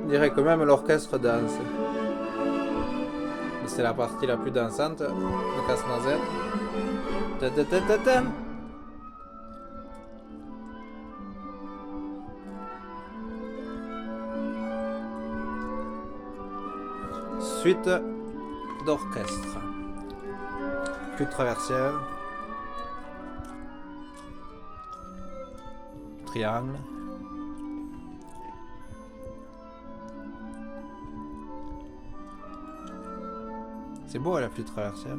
On dirait que même l'orchestre danse. C'est la partie la plus dansante de Casse-Noisette. Ta-ta-ta-ta-ta. Suite d'orchestre. Flûte traversière. Triangle. C'est beau la flûte traversière.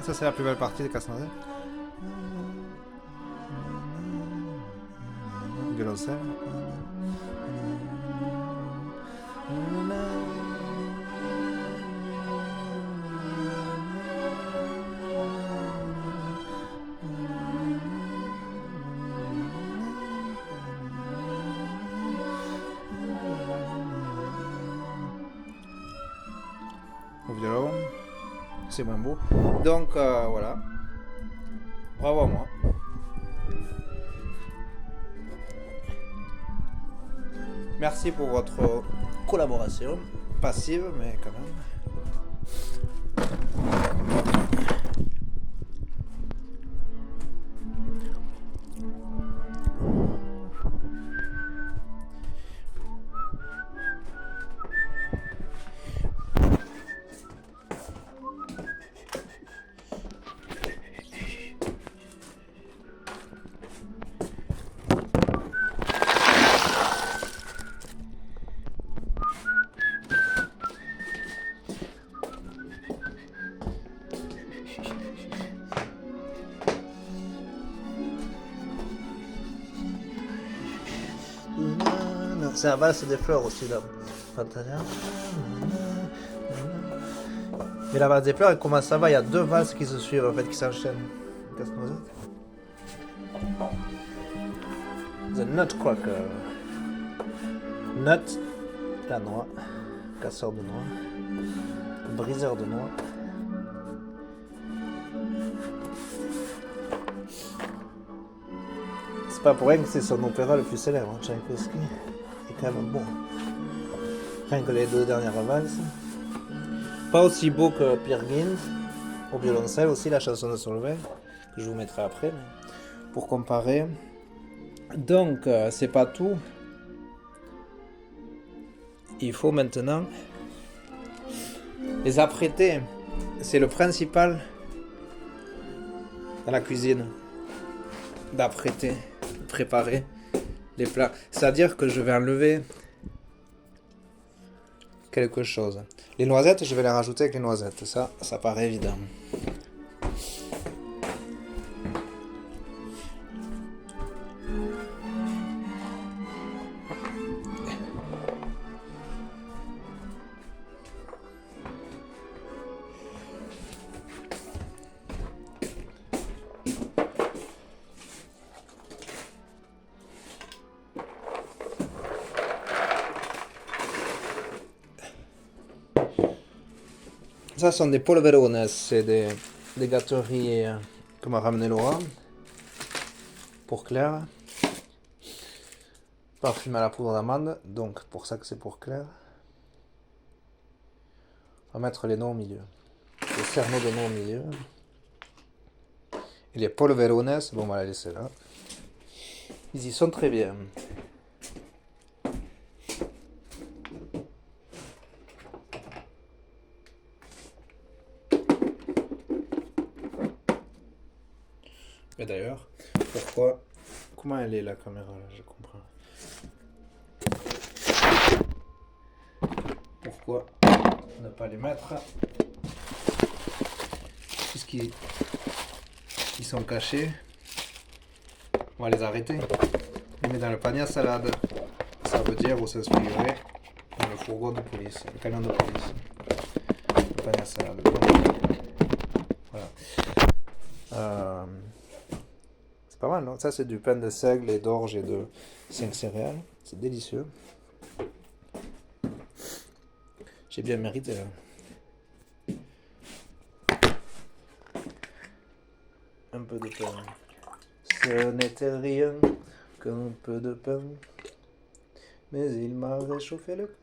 Ça c'est la plus belle partie de Casse-Noisette. Violoncelle. Au violon, c'est moins beau. Donc voilà. Bravo à moi. Merci pour votre collaboration. Passive, mais quand même. C'est un valse des fleurs aussi là. Mais la valse des fleurs, comment ça va? Il y a deux valses qui se suivent en fait, qui s'enchaînent. The Nutcracker. Nut, la noix. Casseur de noix. Briseur de noix. C'est pas pour rien que c'est son opéra le plus célèbre, hein, Tchaïkovski. C'est quand même bon. Rien que les deux dernières valses. Pas aussi beau que Peer Gynt, au violoncelle aussi, la chanson de Solveig, que je vous mettrai après, pour comparer. Donc, c'est pas tout. Il faut maintenant les apprêter. C'est le principal dans la cuisine. D'apprêter, préparer les plats. C'est-à-dire que je vais enlever quelque chose. Les noisettes, je vais les rajouter avec les noisettes. Ça paraît évident. Ça sont des polverones, c'est des gâteries que m'a ramené Laura pour Claire. Parfumé à la poudre d'amande, donc pour ça que c'est pour Claire. On va mettre les noix au milieu. Les cerneaux de noix au milieu. Et les polverones, bon, on va les laisser là. Ils y sont très bien. Et d'ailleurs, pourquoi... Comment elle est la caméra là, je comprends. Pourquoi ne pas les mettre puisqu'ils sont cachés? On va les arrêter. Les met dans le panier à salade. Ça veut dire au sens figuré dans le fourgon de police, le camion de police. Le panier à salade. Voilà. C'est pas mal, non? Ça, c'est du pain de seigle et d'orge et de 5 céréales. C'est délicieux. J'ai bien mérité. Là. un peu de pain. Ce n'était rien qu'un peu de pain, mais il m'a réchauffé le cœur.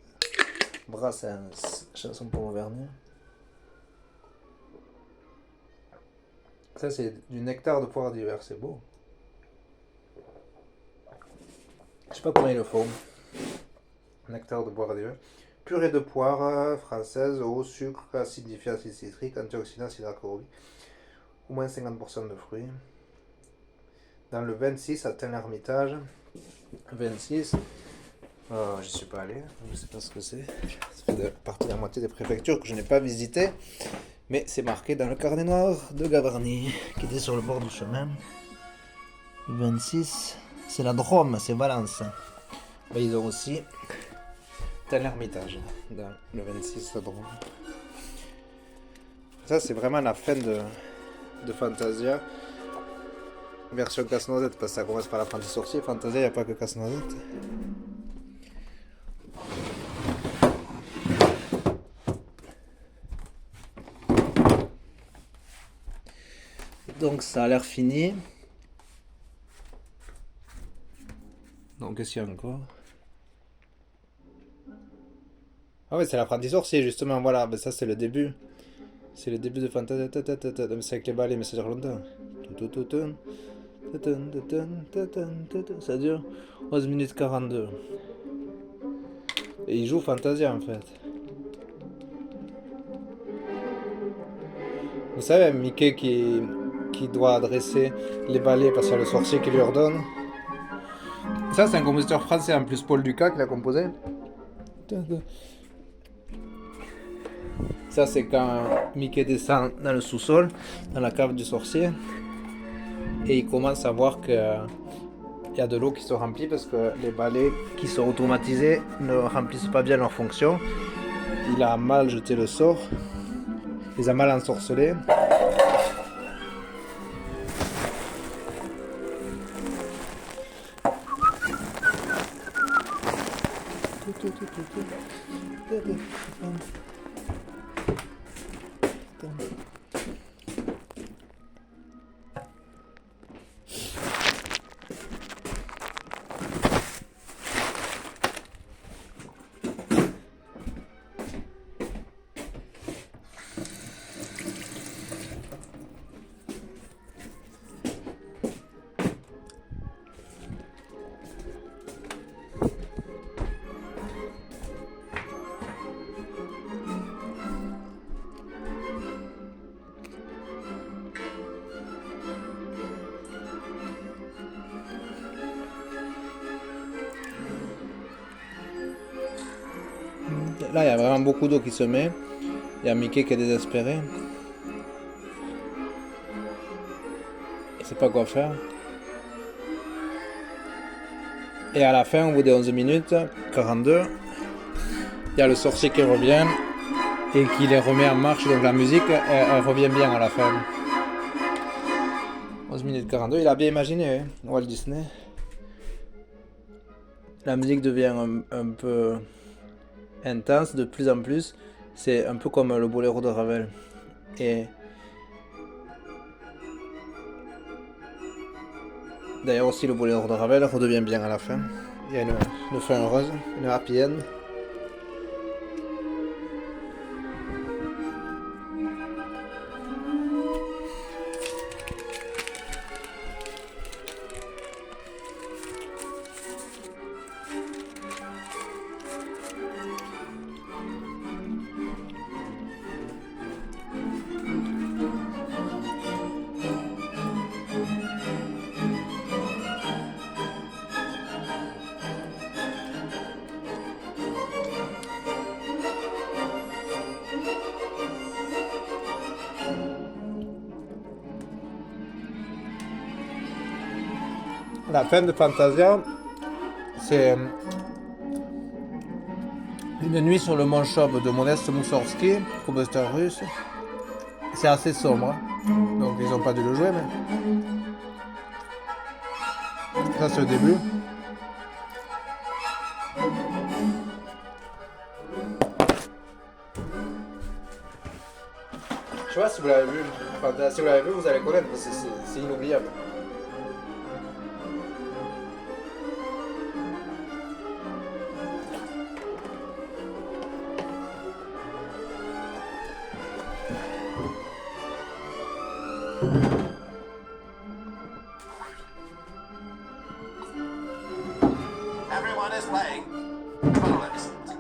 Brassens, chanson pour Auvergnat. Ça, c'est du nectar de poire d'hiver, c'est beau. Je sais pas comment ils le font. Nectar de poire d'hiver. Purée de poire française, eau, sucre, acidifiant, acide citrique, antioxydant, hydrochlorique. Au moins 50% de fruits. Dans le 26 à Tain-l'Hermitage. 26. Je suis pas allé, je sais pas ce que c'est. Ça fait partie de la moitié des préfectures que je n'ai pas visitées. Mais c'est marqué dans le carnet noir de Gavarnie, qui était sur le bord du chemin. Le 26, c'est la Drôme, c'est Valence. Mais ils ont aussi Tain-l'Hermitage, dans le 26, la Drôme. Ça, c'est vraiment la fin de Fantasia. Version casse-noisette, parce que ça commence par l'apprenti sorcier. Fantasia, il n'y a pas que casse-noisette. Donc ça a l'air fini. Donc qu'est-ce qu'il y a encore? Ah ouais, c'est l'apprenti sorcier justement, voilà, ben ça c'est le début. C'est le début de Fantasia. C'est avec les ballets, mais ça dure longtemps. Ça dure 11 minutes 42. Et il joue Fantasia en fait. Vous savez, Mickey qui doit adresser les ballets parce qu'il y a le sorcier qui lui ordonne. Ça, c'est un compositeur français en plus, Paul Dukas, qui l'a composé. Ça, c'est quand Mickey descend dans le sous-sol, dans la cave du sorcier, et il commence à voir qu'il y a de l'eau qui se remplit parce que les balais qui sont automatisés ne remplissent pas bien leur fonction. Il a mal jeté le sort, il les a mal ensorcelés. Là, il y a vraiment beaucoup d'eau qui se met. Il y a Mickey qui est désespéré. Il sait pas quoi faire. Et à la fin, au bout des 11 minutes 42, il y a le sorcier qui revient et qui les remet en marche. Donc la musique, elle revient bien à la fin. 11 minutes 42, il a bien imaginé, hein, Walt Disney. La musique devient un peu intense de plus en plus. C'est un peu comme le boléro de Ravel. Et d'ailleurs aussi le boléro de Ravel redevient bien à la fin. Il y a une fin heureuse, une happy end. La fin de Fantasia, c'est Une nuit sur le mont Chauve de Modeste Moussorgsky, compositeur russe. C'est assez sombre, hein. Donc ils n'ont pas dû le jouer, mais ça c'est le début. Je sais pas si vous l'avez vu. Enfin, si vous l'avez vu, vous allez connaître parce que c'est inoubliable. Everyone is playing.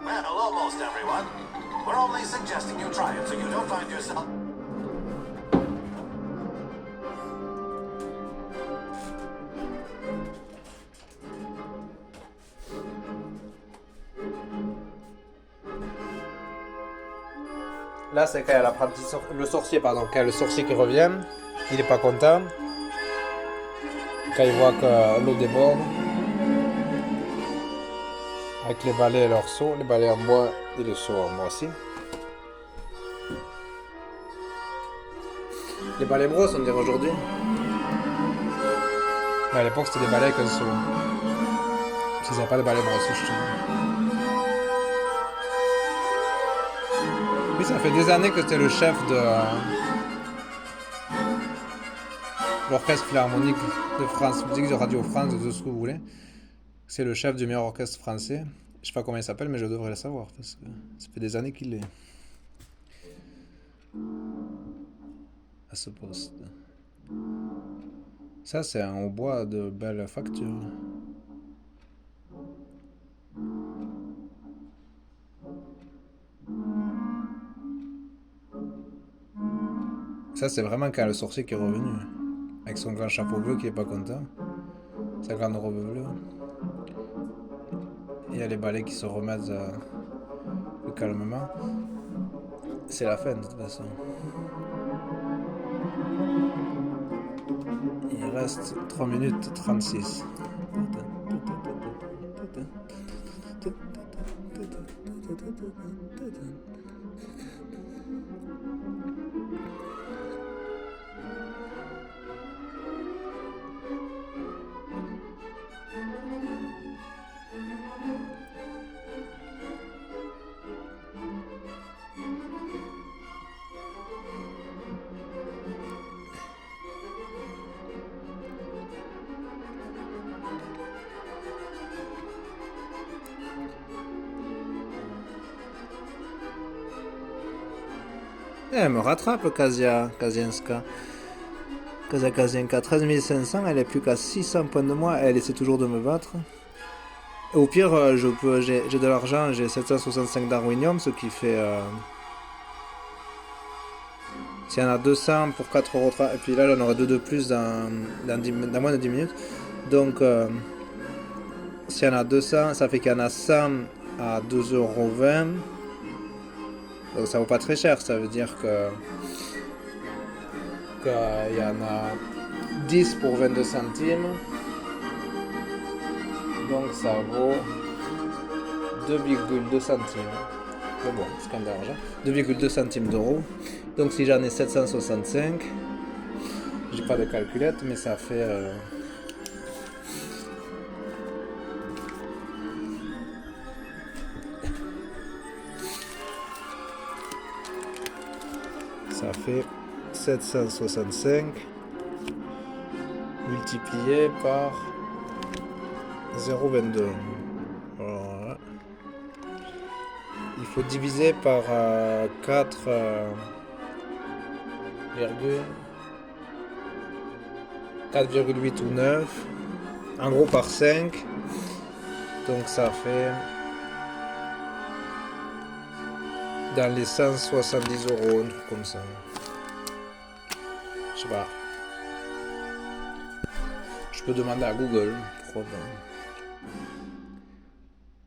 Well, almost everyone. We're only suggesting you try it so you don't find yourself... Là, c'est quand il y a l'apprenti le sorcier, pardon. Quand il y a le sorcier qui revient, il est pas content. Quand il voit que l'eau déborde. Avec les balais et leurs seaux, les balais en bois et les seaux en bois aussi. Les balais brosses, on dirait aujourd'hui. Mais à l'époque, c'était des balais avec un seau. Parce qu'ils n'avaient pas de balais brosses, je trouve. Oui, ça fait des années que c'était le chef de l'orchestre philharmonique de France Musique, de Radio France, de tout ce que vous voulez. C'est le chef du meilleur orchestre français. Je sais pas comment il s'appelle, mais je devrais le savoir parce que ça fait des années qu'il est à ce poste. Ça, c'est un hautbois de belle facture. Ça, c'est vraiment quand le sorcier qui est revenu. Avec son grand chapeau bleu qui est pas content. Sa grande robe bleue. Il y a les balais qui se remettent calmement. C'est la fin de toute façon. Il reste 3 minutes 36. Elle me rattrape, Kazienska. Kazienka, 13 500, elle est plus qu'à 600 points de moi, elle essaie toujours de me battre. Et au pire, j'ai de l'argent, j'ai 765 d'Arwinium, ce qui fait... s'il y en a 200 pour 4€, et puis là, j'en aurai 2 de plus dans moins de 10 minutes. Donc, s'il y en a 200, ça fait qu'il y en a 100 à 2,20€. Donc ça vaut pas très cher, ça veut dire que qu'il y en a 10 pour 22 centimes. Donc ça vaut 2,2 centimes. Mais bon, c'est quand même de l'argent. 2,2 centimes d'euros. Donc si j'en ai 765, j'ai pas de calculette, mais ça fait... Ça fait 765 multiplié par 0,22. Voilà. Il faut diviser par 4, 4,8 ou 9. En gros par 5. Donc ça fait dans les 170€, un truc comme ça. Je sais pas. Je peux demander à Google, pourquoi pas.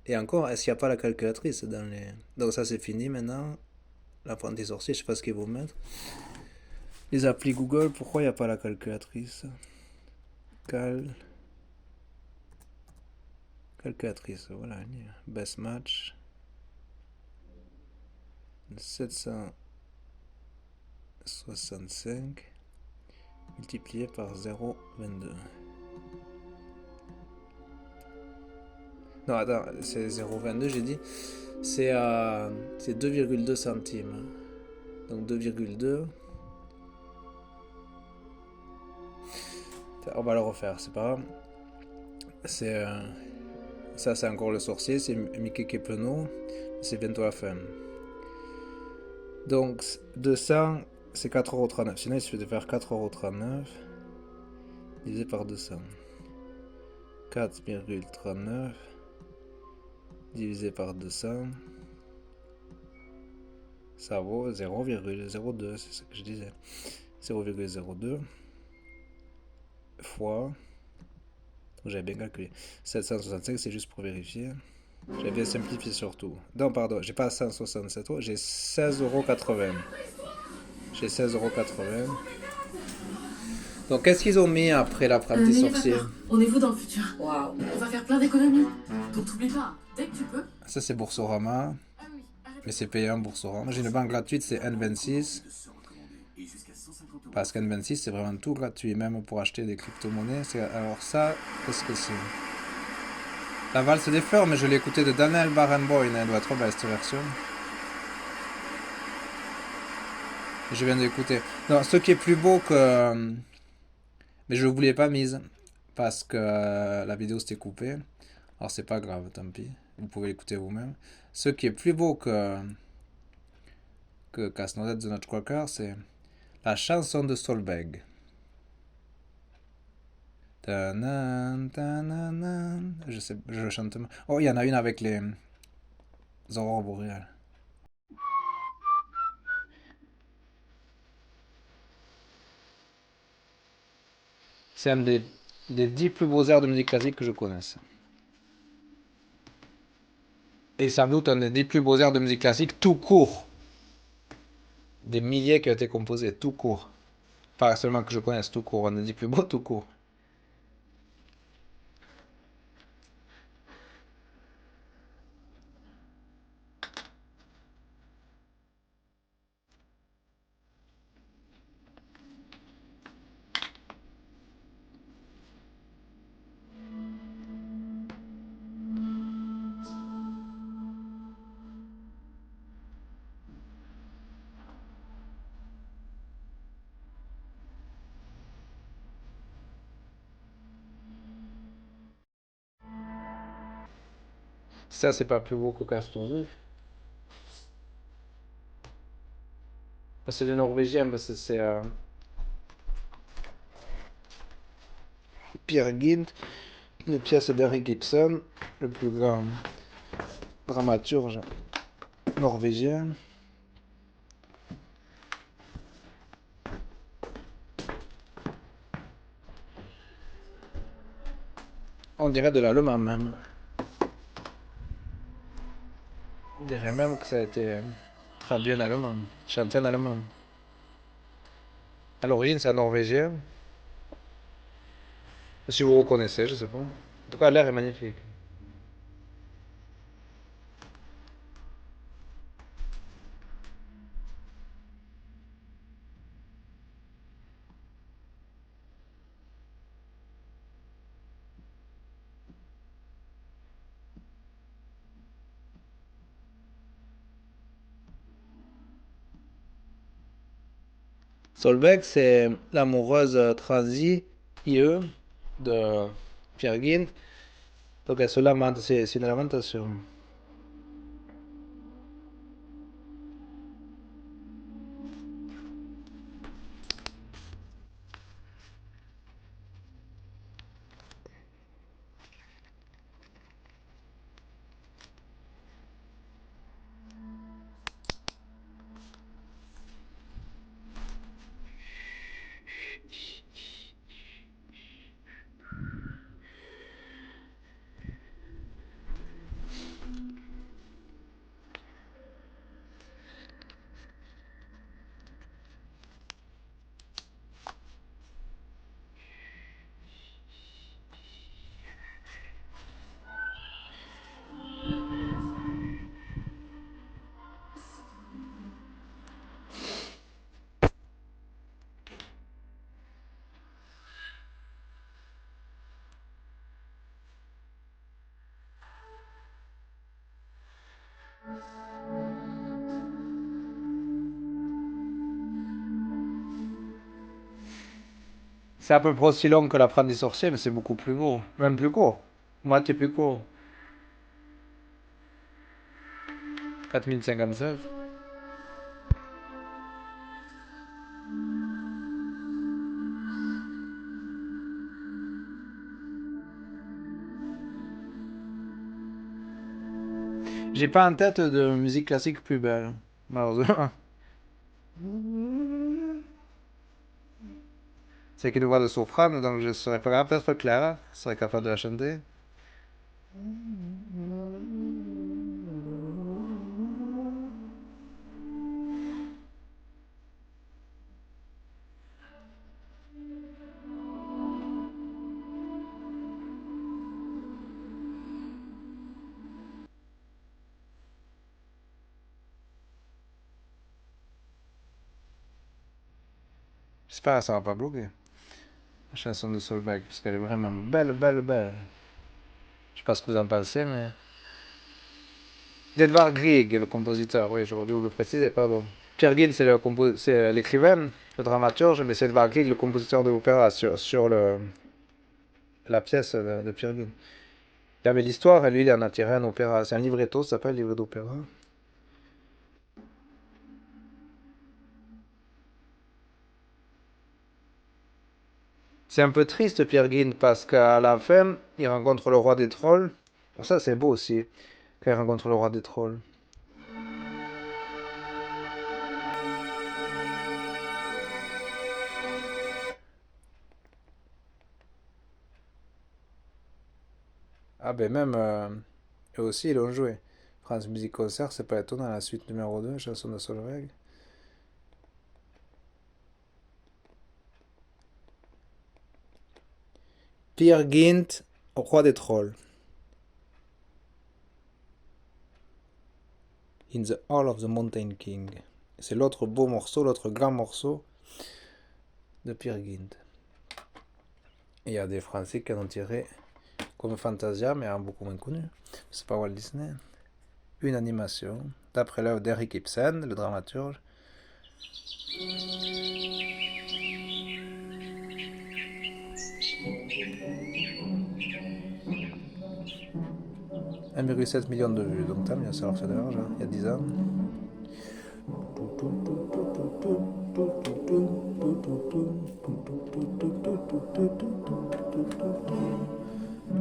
Et encore, est-ce qu'il n'y a pas la calculatrice dans les... Donc ça c'est fini maintenant. L'apprenti sorcier, je sais pas ce qu'ils vont mettre. Les applis Google, pourquoi il n'y a pas la calculatrice? Calculatrice, voilà. Best match. 765 multiplié par 0,22. Non, attends, c'est 0,22, j'ai dit. C'est 2,2 centimes. Donc 2,2 On va le refaire, c'est pas grave. C'est... ça, c'est encore le sorcier, c'est Mickey qui est penaud. C'est bientôt la fin. Donc, 200, c'est 4,39€. Sinon, il suffit de faire 4,39€ divisé par 200. 4,39 divisé par 200. Ça vaut 0,02, c'est ce que je disais. 0,02 fois... J'avais bien calculé. 765, c'est juste pour vérifier. J'avais bien simplifié surtout. Non, pardon, j'ai pas 167 euros, j'ai 16,80€. J'ai 16,80€. Donc, qu'est-ce qu'ils ont mis après l'apprenti sorcier? On est vous dans le futur. Waouh. On va faire plein d'économies. Donc t'oublies pas, dès que tu peux. Ça, c'est Boursorama. Mais c'est payant Boursorama. J'ai une banque gratuite, c'est N26. Parce qu'N26, c'est vraiment tout gratuit, même pour acheter des crypto-monnaies. Alors ça, qu'est-ce que c'est? La valse des fleurs, mais je l'ai écouté de Daniel Barenboim. Elle doit être trop belle cette version. Je viens d'écouter. Non, ce qui est plus beau que... Mais je ne voulais pas mise. Parce que la vidéo s'était coupée. Alors c'est pas grave, tant pis. Vous pouvez l'écouter vous-même. Ce qui est plus beau que Casse-Noisette The Nutcracker, c'est la chanson de Solveig. Je sais, je chante. Oh, il y en a une avec les aurores boréales. C'est un des 10 plus beaux airs de musique classique que je connaisse. Et sans doute un des 10 plus beaux airs de musique classique tout court. Des milliers qui ont été composés tout court. Pas seulement que je connaisse tout court, un des 10 plus beaux tout court. Ça, c'est pas plus beau que Castor. C'est des Norvégiens, parce que c'est Peer Gynt, une pièce d'Henrik Ibsen, le plus grand dramaturge norvégien. On dirait de l'allemand même. On dirait même que ça a été traduit en allemand, chanté en allemand. À l'origine, c'est un norvégien. Si vous reconnaissez, je sais pas. En tout cas, l'air est magnifique. Solveig, c'est l'amoureuse transie, IE, de Peer Gynt. Donc elle se lamente, c'est une lamentation. C'est à peu près aussi long que l'apprenti sorcier, mais c'est beaucoup plus gros. Même plus court. Moitié plus court. 4057. J'ai pas en tête de musique classique plus belle, malheureusement. C'est qu'une voix de soprano, donc je serais pas capable, peut-être Clara serait capable de la chanter. J'espère que ça va pas bloquer. La chanson de Solveig, parce qu'elle est vraiment belle, belle, belle. Je sais pas ce que vous en pensez, mais... Edvard Grieg est le compositeur, oui, j'aurais dû vous le préciser, pardon. Peer Gynt, c'est l'écrivain, le dramaturge, mais c'est Edvard Grieg, le compositeur de l'opéra, sur la pièce de Peer Gynt. Il avait l'histoire et lui, il en a tiré un opéra. C'est un libretto, ça s'appelle livret d'opéra. C'est un peu triste, Peer Gynt, parce qu'à la fin, il rencontre le roi des trolls. Bon, ça, c'est beau aussi, quand il rencontre le roi des trolls. Ah ben même, eux aussi, ils l'ont joué. France Musique Concert, c'est pas étonnant, la suite numéro 2, chanson de Solveig. Peer Gynt, roi des trolls. In the Hall of the Mountain King. C'est l'autre beau morceau, l'autre grand morceau de Peer Gynt. Il y a des Français qui en ont tiré comme Fantasia, mais un beaucoup moins connu. C'est pas Walt Disney. Une animation, d'après l'œuvre d'Eric Ibsen, le dramaturge. « 1,7 million de vues, donc tant mieux, ça leur fait de l'argent, il y a 10 ans.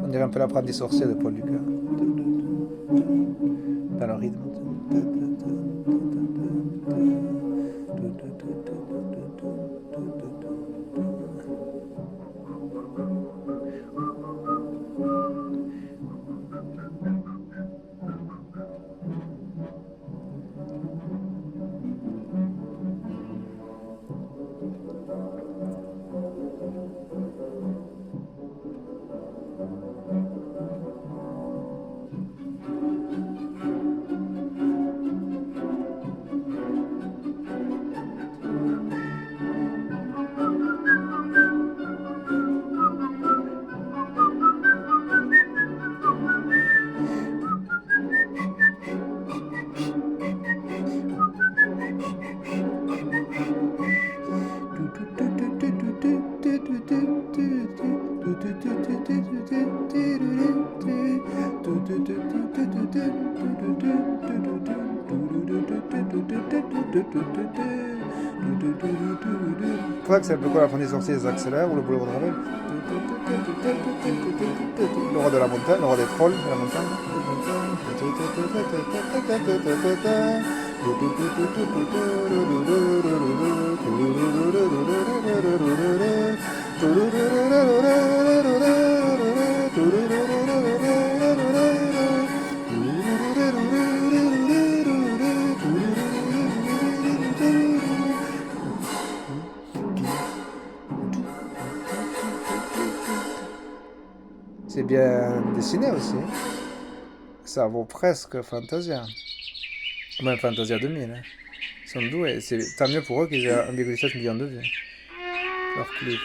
On dirait un peu l'apprenti sorcier de Paul Lucas. Dans le rythme. C'est pour ça que c'est un peu quoi l'apprenti sorcier, les accélères ou le boulot de Ravel. Le roi de la montagne, le roi des trolls de la montagne. C'est bien dessiné aussi. Ça vaut presque Fantasia. Même Fantasia 2000. Hein. Ils sont doués. C'est tant mieux pour eux qu'ils aient 1,7 million de vues. Leur clip.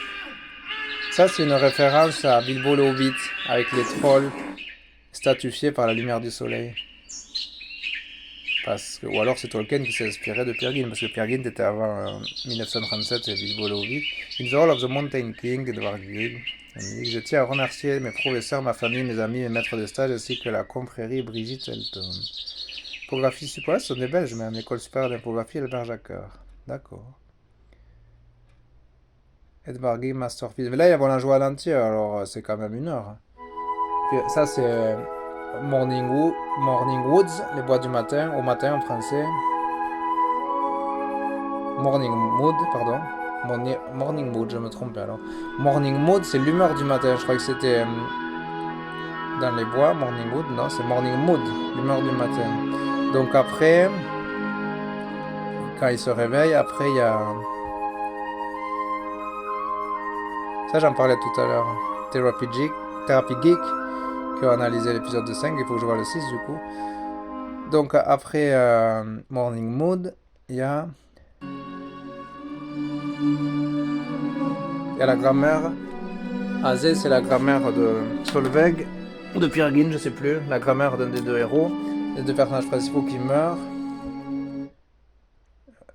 Ça, c'est une référence à Bilbo le Hobbit, avec les trolls statufiés par la lumière du soleil. Ou alors c'est Tolkien qui s'est inspiré de Peer Gynt, parce que Peer Gynt était avant 1937 et Bilbo le Hobbit. In the Hall of the Mountain King, Edward Grieg. Je tiens à remercier mes professeurs, ma famille, mes amis, mes maîtres de stage, ainsi que la confrérie Brigitte Elton. Infographie supérieure, ce sont des Belges, même l'école supérieure d'infographie, Albert Jacquard. D'accord. Edward Grieg, Masterpiece. Mais là, ils vont la jouer à l'entier, alors c'est quand même 1 heure. Puis, ça, c'est Morning Woods, les bois du matin, au matin en français. Morning Mood, pardon. Morning Mood, je me trompais alors. Morning Mood, c'est l'humeur du matin. Je crois que c'était dans les bois. Morning Mood, non, c'est Morning Mood, l'humeur du matin. Donc après, quand il se réveille, après il y a... Ça, j'en parlais tout à l'heure. Therapy Geek, qui a analysé l'épisode de 5. Il faut que je vois le 6 du coup. Donc après Morning Mood, il y a la grammaire. AZ, c'est la grammaire de Solveig, ou de Peer Gynt, je sais plus. La grammaire d'un des 2 héros. Les 2 personnages principaux qui meurent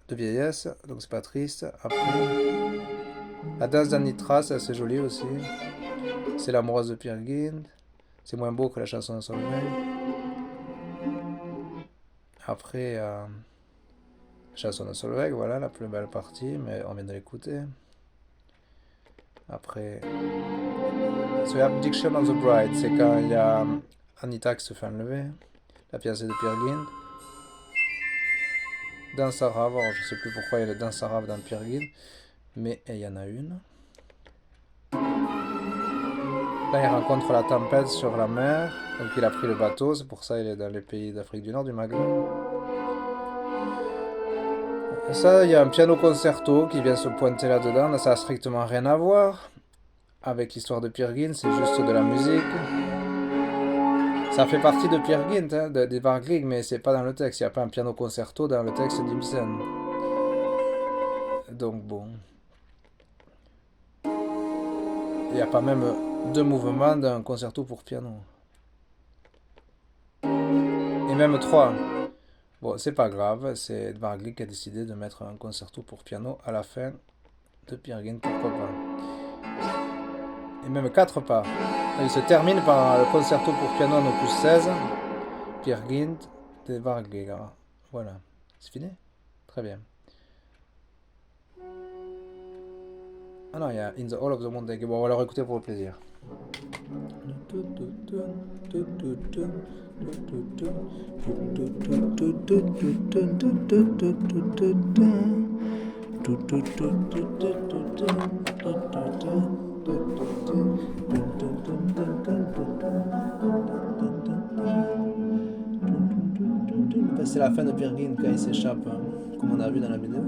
de vieillesse, donc c'est pas triste. Après, la danse d'Anitra, c'est assez joli aussi. C'est l'amoureuse de Peer Gynt. C'est moins beau que la chanson de Solveig. Après, la chanson de Solveig, voilà, la plus belle partie, mais on vient de l'écouter. Après, The Abdiction of the Bride, c'est quand il y a Anita qui se fait enlever. La pièce est de Peer Gynt. Danse arabe, alors je sais plus pourquoi il y a la danse arabe dans Peer Gynt, mais il y en a une. Là, il rencontre la tempête sur la mer, donc il a pris le bateau, c'est pour ça qu'il est dans les pays d'Afrique du Nord, du Maghreb. Et ça, il y a un piano concerto qui vient se pointer là-dedans, ça a strictement rien à voir avec l'histoire de Peer Gynt, c'est juste de la musique. Ça fait partie de Peer Gynt, hein, d'Edvard Grieg, mais c'est pas dans le texte, il n'y a pas un piano concerto dans le texte d'Ibsen. Donc bon. Il n'y a pas même 2 mouvements d'un concerto pour piano. Et même 3. Bon, c'est pas grave, c'est Edvard Grieg qui a décidé de mettre un concerto pour piano à la fin de Peer Gynt, pourquoi pas. Et même 4 pas. Il se termine par le concerto pour piano en opus 16, Peer Gynt, d'Edvard Grieg. Voilà, c'est fini? Très bien. Ah non, il y a In the Hall of the Mountain. Bon, on va le réécouter pour le plaisir. C'est la fin de Peer Gynt quand il s'échappe, comme on a vu dans la vidéo.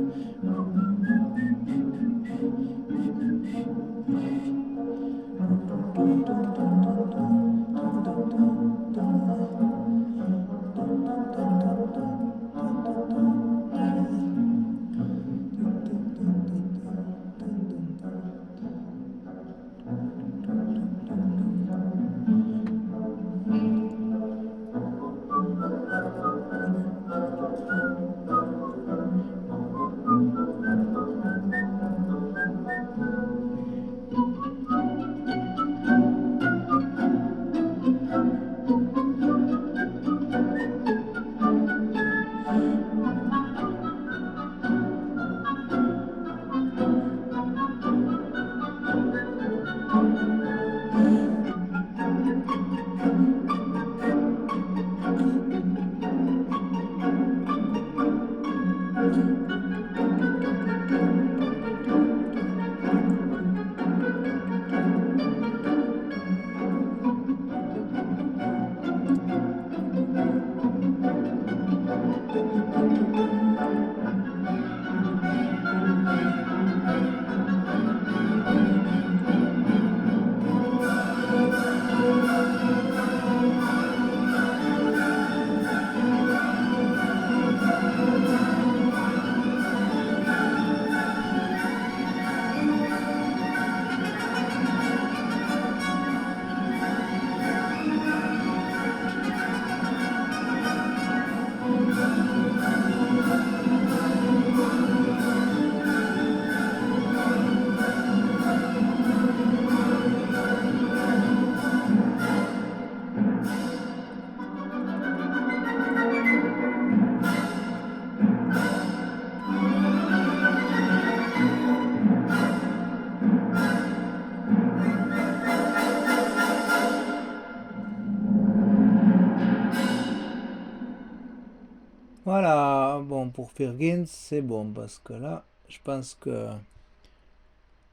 pour Peer Gynt, c'est bon parce que là, je pense que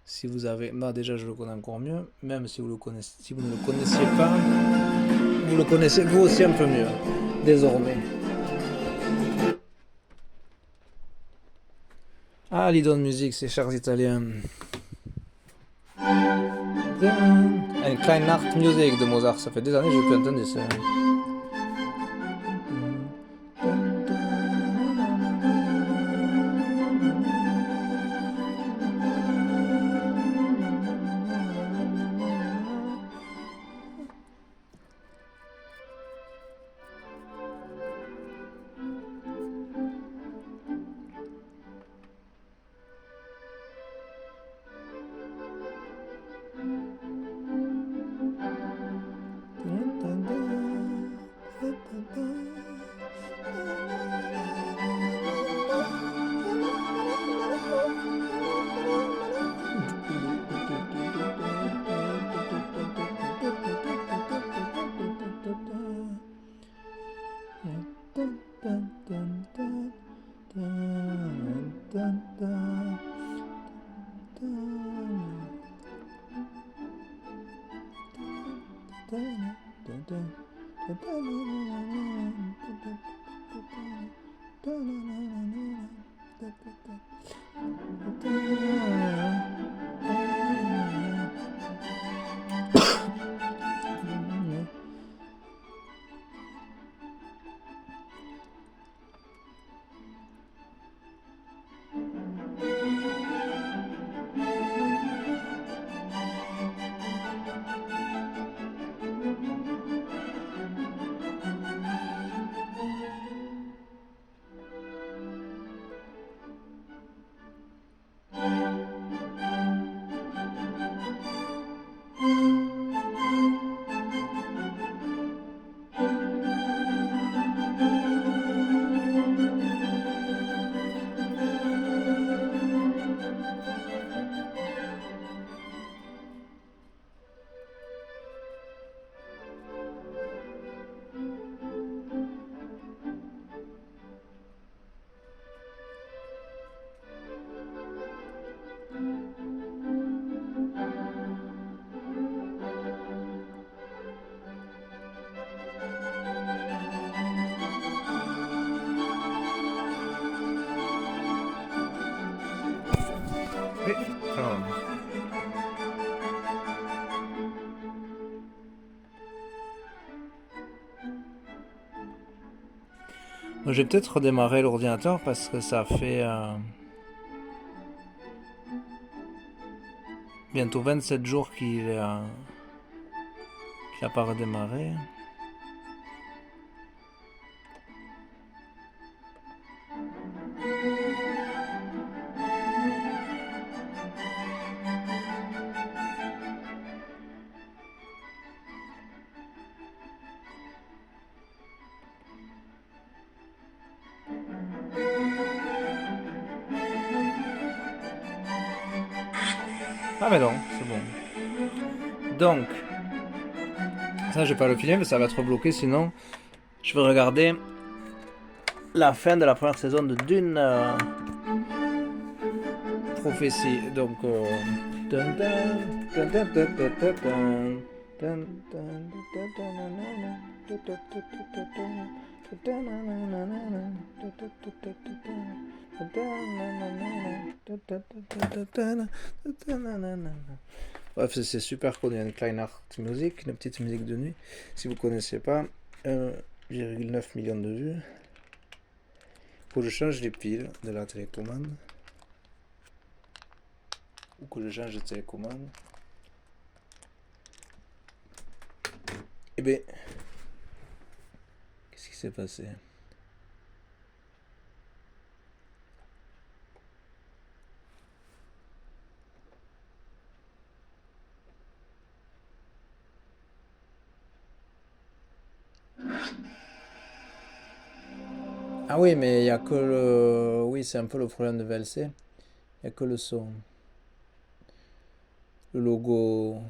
si vous avez... Bah, déjà, je le connais encore mieux. Même si vous le connaissez, si vous ne le connaissiez pas, vous le connaissez vous aussi un peu mieux, désormais. Ah, Lidon Music, c'est chers Italiens. Ein Klein Nacht Music de Mozart, ça fait des années que j'ai plus entendu ça. Moi, je vais peut-être redémarrer l'ordinateur parce que ça fait bientôt 27 jours qu'il a pas redémarré. Ah mais non, c'est bon. Donc, ça je vais pas le filer mais ça va être bloqué sinon je vais regarder la fin de la première saison de Dune Prophétie. Donc, bref, c'est super connu, une Klein Art Music, une petite musique de nuit. Si vous connaissez pas, 1,9 million de vues. Faut que je change les piles de la télécommande. Ou que je change de télécommande. Eh bien, qu'est-ce qui s'est passé? Ah oui, mais il n'y a que le... Oui, c'est un peu le problème de VLC. Il n'y a que le son. Le logo...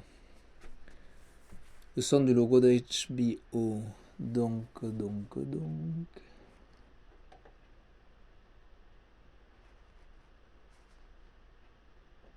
Le son du logo de HBO. Donc...